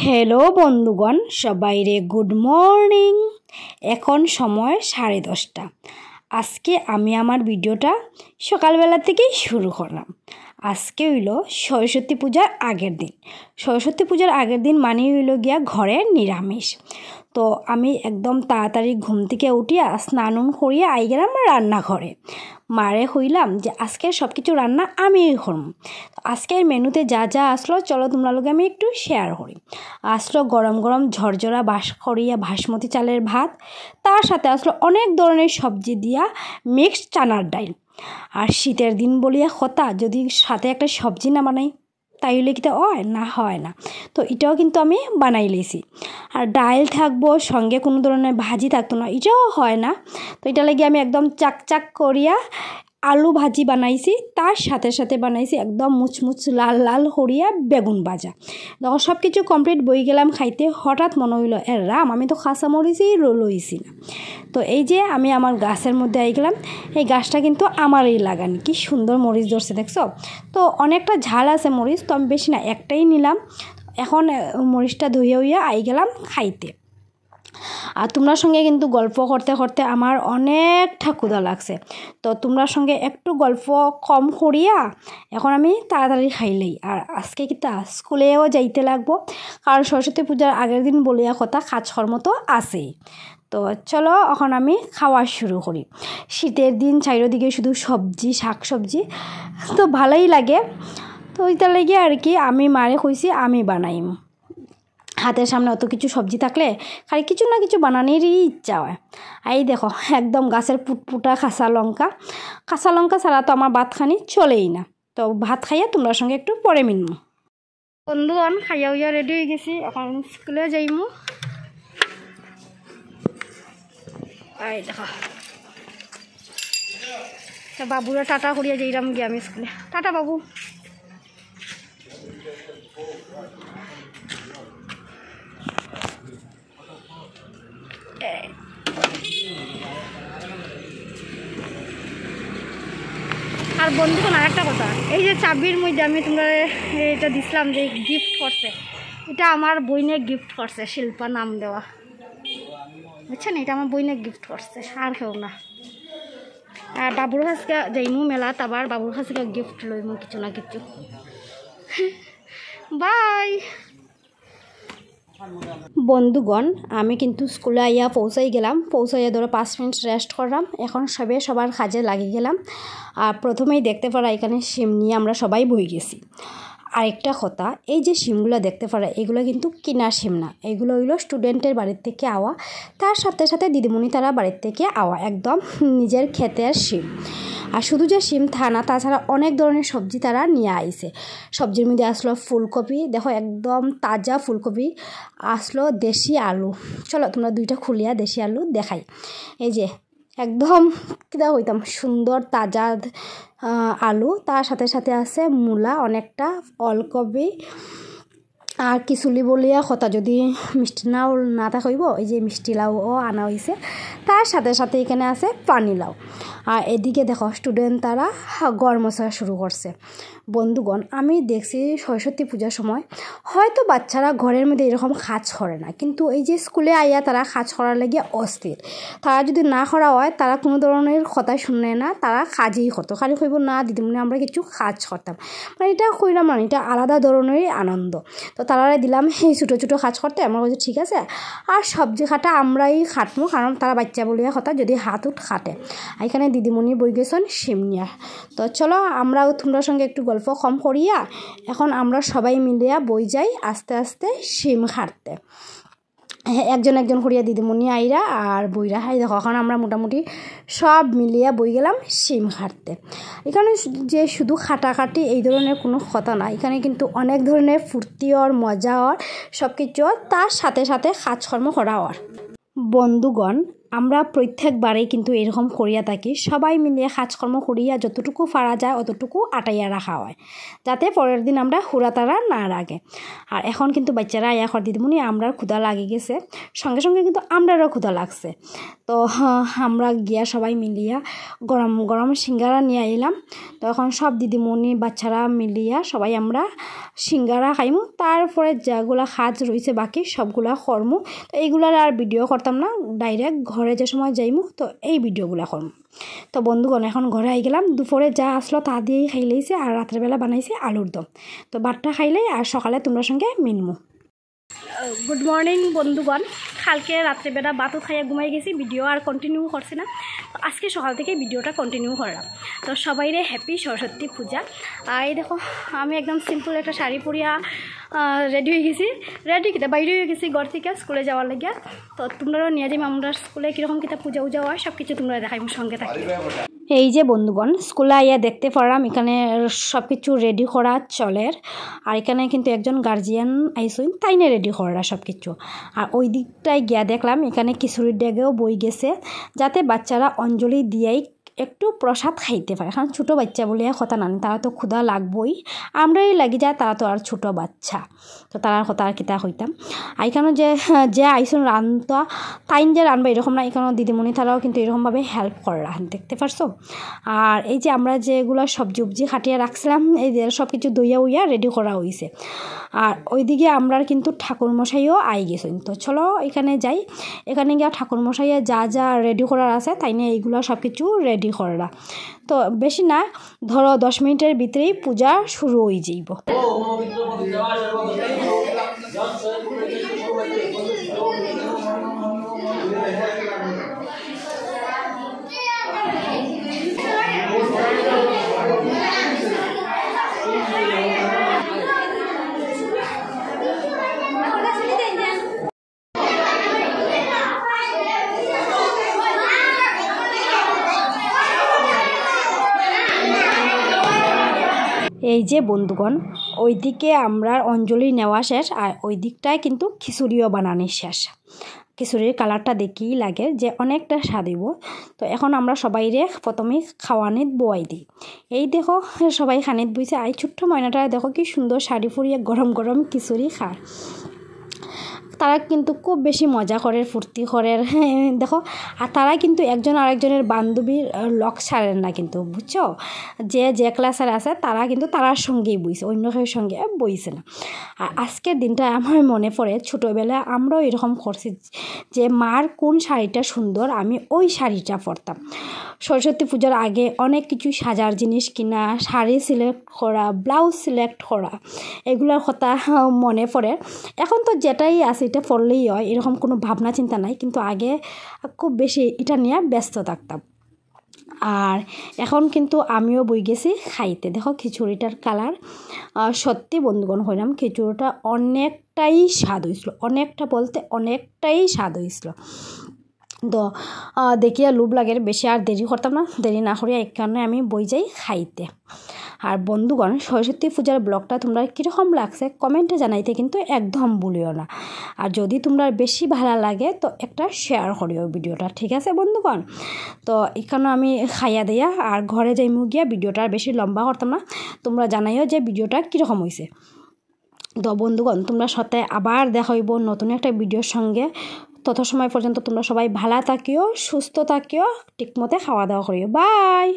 Hello বন্ধুগণ, সবাইরে good morning. এখন সময় 10:30। আজকে আমি আমার ভিডিওটা সকালবেলা থেকেই শুরু করলাম। আজকে হইল সরস্বতী পূজার আগের দিন। সরস্বতী পূজার আগের দিন মানে হইল গিয়া ঘরে নিরামিষ। তো আমি একদম তাড়াতাড়ি ঘুম থেকে উঠিয়া স্নান করিয়া আই গেলাম রান্নাঘরে। মারে হইলাম যে আজকের সব কিছু রান্না আমিই করব। আজকের মেনুতে যা যা আসলো চলো তোমরা লোকে আমি একটু শেয়ার করি। আসলো গরম গরম ঝরঝরা বাসমতি চালের ভাত, তার সাথে আসলো অনেক ধরনের সবজি দিয়া মিক্সড চানার ডাল। আর শীতের দিন বলিয়া কথা, যদি সাথে একটা সবজি না বানাই তাইলে কি হয় না। তো এটাও কিন্তু আমি বানাই লইছি। আর ডাল থাকবো, সঙ্গে কোনো ধরনের ভাজি থাকতো না, এটাও হয় না। তো এটা লাগে আমি একদম চাক করিয়া আলু ভাজি বানাইছি, তার সাথে সাথে বানাইছি একদম মুচমুচ লাল লাল করিয়া বেগুন ভাজা। তখন সব কিছু কমপ্লিট বই গেলাম খাইতে, হঠাৎ মনে হইল রাম আমি তো কাঁচা মরিচই লইছি না। তো এই যে আমি আমার গাছের মধ্যে আই গেলাম। এই গাছটা কিন্তু আমারই লাগানি, কি সুন্দর মরিচ ধরছে দেখছো। তো অনেকটা ঝাল আছে মরিচ, তো আমি বেশি না একটাই নিলাম। এখন মরিচটা ধুইয়া আই গেলাম খাইতে। আর তোমার সঙ্গে কিন্তু গল্প করতে করতে আমার অনেকটা ক্ষুধা লাগছে। তো তোমার সঙ্গে একটু গল্প কম করিয়া এখন আমি তাড়াতাড়ি খাইলেই। আর আজকে কিতা স্কুলেও যাইতে লাগবো, কারণ সরস্বতী পূজার আগের দিন বলিয়া কথা কাজকর্ম তো আছেই। তো চলো এখন আমি খাওয়া শুরু করি। শীতের দিন চারিদিকে শুধু সবজি, শাক সবজি, তো ভালোই লাগে। তো ওইটা লেগে আর কি আমি মারে কইছি আমি বানাইম। হাতের সামনে অত কিছু সবজি থাকলে খালি কিছু না কিছু বানানোরই ইচ্ছা হয়। এই দেখো একদম গাছের পুটপুটা কাঁচা লঙ্কা ছাড়া তো আমার ভাত খানি চলেই না। তো ভাত খাইয়া তোমরা সঙ্গে একটু পরে মিনমু। বন্ধুগণ খাইয়া রেডি হয়ে গেছি, এখন স্কুলে যাইমু। এই দেখো বাবুরা টাটা করিয়া যাইলাম গিয়ে আমি স্কুলে। টাটা বাবু। আর বন্ধুগণ আরেকটা কথা, এই যে চাবির মধ্যে আমি তোমরা এটা দিছিলাম যে গিফট করছে, এটা আমার বইনে গিফট করছে, শিল্পা নাম দেওয়া, বুঝছেন? এটা আমার বইনে গিফট করছে, আর কেউ না। আর বাবুর কাছে যাইমু মেলাত, আবার বাবুর কাছে গিফট লইমু কিছু না কিছু। বাই বন্ধুগণ, আমি কিন্তু স্কুলে আইয়া পৌঁছাই গেলাম। পৌঁছাইয়া ধরো 5 মিনিট রেস্ট করলাম। এখন সবার কাজে লাগিয়ে গেলাম। আর প্রথমেই দেখতে পারা এখানে শিম নিয়ে আমরা সবাই বই গেছি। আরেকটা কথা, এই যে শিমগুলো দেখতে পারা এগুলো কিন্তু কিনা শিম না, এগুলো হইলো স্টুডেন্টের বাড়ির থেকে আওয়া, তার সাথে সাথে দিদিমণি তারা বাড়ির থেকে আওয়া, একদম নিজের ক্ষেতের শিম। আর শুধু যে শিম থা না, তাছাড়া অনেক ধরনের সবজি তারা নিয়ে আইছে। সবজির মধ্যে আসলো ফুলকপি, দেখো একদম তাজা ফুলকপি, আসলো দেশি আলু। চলো তোমরা দুইটা খুলিয়া দেশি আলু দেখাই। এই যে একদম কিনা হইতাম সুন্দর তাজা আলু, তার সাথে সাথে আছে মূলা অনেকটা, অলকপি আর কিসুলি বলিয়া কথা, যদি মিষ্টি নাও না থাকইব এই যে মিষ্টি লাউও আনা হয়েছে, তার সাথে সাথে এখানে আছে পানি লাউ। আর এদিকে দেখো স্টুডেন্ট তারা গড় মশলা শুরু করছে। বন্ধুগণ, আমি দেখছি সরস্বতী পূজার সময় হয়তো বাচ্চারা ঘরের মধ্যে এরকম কাজ করে না, কিন্তু এই যে স্কুলে আইয়া তারা কাজ করার লাগিয়া অস্থির। তারা যদি না করা হয় তারা কোনো ধরনের কথা শুনে না, তারা কাজই করতো, খালি কইব না দিদিমণি আমরা কিছু কাজ করতাম। মানে এটা কইলাম না, এটা আলাদা ধরনেরই আনন্দ। তো তারা দিলাম এই ছোটো কাজ করতে, আমরা বলছি ঠিক আছে। আর সবজি কাটা আমরাই খাটমু, কারণ তারা বাচ্চা বলিয়া কথা যদি হাত উঠ খাটে। এখানে দিদিমণি বই গেছেন শিম নিয়া। তো চলো আমরাও তোমরা সঙ্গে একটু গল্প কম করিয়া এখন আমরা সবাই মিলিয়া বই যাই আস্তে আস্তে শিম খাটতে। একজন করিয়া দিদিমণি আইরা আর বইরা হাই দেখো এখন আমরা মোটামুটি সব মিলিয়া বই গেলাম শিম খাটতে। এখানে যে শুধু খাটাখাটি এই ধরনের কোনো কথা না, এখানে কিন্তু অনেক ধরনের ফুর্তি আর মজা আর সব কিছু, তার সাথে সাথে কাজকর্ম করা আর। বন্ধুগণ, আমরা প্রত্যেকবারেই কিন্তু এরকম করিয়া থাকি, সবাই মিলিয়ে কাজকর্ম করিয়া যতটুকু পারা যায় অতটুকু আটাইয়া রাখা হয়, যাতে পরের দিন আমরা হুড়াতাড়া না লাগে। আর এখন কিন্তু বাচ্চারা আয়া কর দিদিমণি আমরার ক্ষুধা লাগে গেছে, সঙ্গে সঙ্গে কিন্তু আমরারও ক্ষুধা লাগছে। তো আমরা গিয়া সবাই মিলিয়া গরম গরম সিঙ্গারা নিয়ে এলাম। তো এখন সব দিদিমণি বাচ্চারা মিলিয়া সবাই আমরা সিঙ্গারা খাইমু, তারপরে যেগুলা কাজ রয়েছে বাকি সবগুলা করমু। তো এইগুলার আর ভিডিও করতাম না, ডাইরেক্ট ঘরে যে সময় যাইমু তো এই ভিডিওগুলা করমু। তো বন্ধুগণ এখন ঘরে আই গেলাম, দুপুরে যা আসলো তা দিয়েই খাই লইছে, আর রাত্রেবেলা বানাইছে আলুর দম। তো বারটা খাইলেই আর সকালে তোমরা সঙ্গে মিলমু। গুড মর্নিং বন্ধুগণ, কালকে রাত্রেবেলা ভাতও খাইয়া ঘুমাই গেছি, ভিডিও আর কন্টিনিউ করছি না। তো আজকে সকাল থেকে ভিডিওটা কন্টিনিউ করলাম। তো সবাইরে হ্যাপি সরস্বতী পূজা। আর এই দেখো আমি একদম সিম্পল একটা শাড়ি পরিয়া রেডি হয়ে গেছি, বাইরে হয়ে গেছি ঘর থেকে স্কুলে যাওয়ার লাগিয়া। তো তোমরাও নিয়ে যাবি আমরা স্কুলে কীরকম কিতা পূজা উজা হয় সব কিছু তোমরা দেখাই সঙ্গে থাকি। এই যে বন্ধুগণ স্কুলে আইয়া দেখতে পারলাম এখানে সব কিছু রেডি করা চলের, আর এখানে কিন্তু একজন গার্জিয়ান আইসুন তাই না রেডি করা সব কিছু। আর ওই দিকটায় গিয়া দেখলাম এখানে খিচুড়ির ডেগেও বই গেছে, যাতে বাচ্চারা অঞ্জলি দিয়েই একটু প্রসাদ খাইতে পারে। কারণ ছোটো বাচ্চা বলে কথা নানি, তারা তো ক্ষুধা লাগবই, আমরাই লাগি যায়, তারা তো আর ছোটো বাচ্চা, তো তারার কথা আর কিতা হইতাম। আর এখানে যে আইসুন রান্তা তাইন যে রানবা এরকম না, এখানে দিদিমণি তারাও কিন্তু এরকমভাবে হেল্প করা দেখতে পারছো। আর এই যে আমরা যেগুলো সবজি উবজি খাটিয়ে রাখছিলাম এই যে সব কিছু দইয়া উইয়া রেডি করা হয়েছে। আর ওইদিকে আমরা কিন্তু ঠাকুরমশাইও আই গেছেন। তো চলো এখানে যাই, এখানে গিয়ে ঠাকুরমশাইয়ে যা যা রেডি করার আছে তাই নিয়ে এইগুলো সব কিছু রেডি করা। তো বেশি না, ধরো 10 মিনিটের ভিতরেই পূজা শুরু হয়ে যাইব। এই যে বন্ধুগণ ওইদিকে আমরা অঞ্জলি নেওয়া শেষ, আর ওই দিকটায় কিন্তু খিচুড়িও বানানো শেষ। খিচুড়ির কালারটা দেখেই লাগে যে অনেকটা স্বাদিব। তো এখন আমরা সবাইরে প্রথমেই খাওয়ানিত বয়াই দিই। এই দেখো সবাই খানিত বইছে, আর ছোট্ট ময়নাটা দেখো কি সুন্দর শাড়ি পরিয়ে গরম গরম খিচুড়ি খায়। তারা কিন্তু খুব বেশি মজা করে, ফুর্তি করে দেখো। আর তারা কিন্তু একজন আরেকজনের বান্ধবীর লক ছাড়েন না কিন্তু, বুঝছো, যে ক্লাসের আছে তারা কিন্তু তারার সঙ্গেই বইছে, অন্য কেউ সঙ্গে বইছে না। আর আজকের দিনটা আমার মনে পড়ে ছোটোবেলায় আমরাও এরকম করছি, যে মার কোন শাড়িটা সুন্দর আমি ওই শাড়িটা পরতাম। সরস্বতী পূজার আগে অনেক কিছু সাজার জিনিস কিনা, শাড়ি সিলেক্ট করা, ব্লাউজ সিলেক্ট করা, এগুলোর কথা মনে পড়ে। এখন তো যেটাই আছে এটা পড়লেই হয়, এরকম কোনো ভাবনা চিন্তা নাই, কিন্তু আগে খুব বেশি এটা নিয়ে ব্যস্ত থাকতাম। আর এখন কিন্তু আমিও বই গেছি খাইতে। দেখো খিচুড়িটার কালার সত্যি বন্ধুগণ হইলাম, খিচুড়িটা অনেকটাই স্বাদ হয়েছিল, অনেকটা বলতে অনেকটাই স্বাদ হয়েছিল। তো দেখিয়া লোভ লাগে, বেশি আর দেরি করতাম না, দেরি না করিয়া এখানে আমি বই যাই খাইতে। আর বন্ধুগণ সরস্বতী পূজার ব্লগটা তোমরা কীরকম লাগছে কমেন্টে জানাইতে কিন্তু একদম ভুলিও না। আর যদি তোমরা বেশি ভালো লাগে তো একটা শেয়ার করিও ভিডিওটা, ঠিক আছে বন্ধুগণ। তো এখানে আমি খাইয়া দিয়া আর ঘরে যাইমু গিয়া, ভিডিওটা আর বেশি লম্বা করতাম না, তোমরা জানাইও যে ভিডিওটা কীরকম হয়েছে। তো বন্ধুগণ তোমরা সাথে আবার দেখা হইব নতুন একটা ভিডিওর সঙ্গে। তত সময় পর্যন্ত তোমরা সবাই ভালো থাকিও, সুস্থ থাকিও, ঠিকমতো খাওয়া দাওয়া করিও। বাই।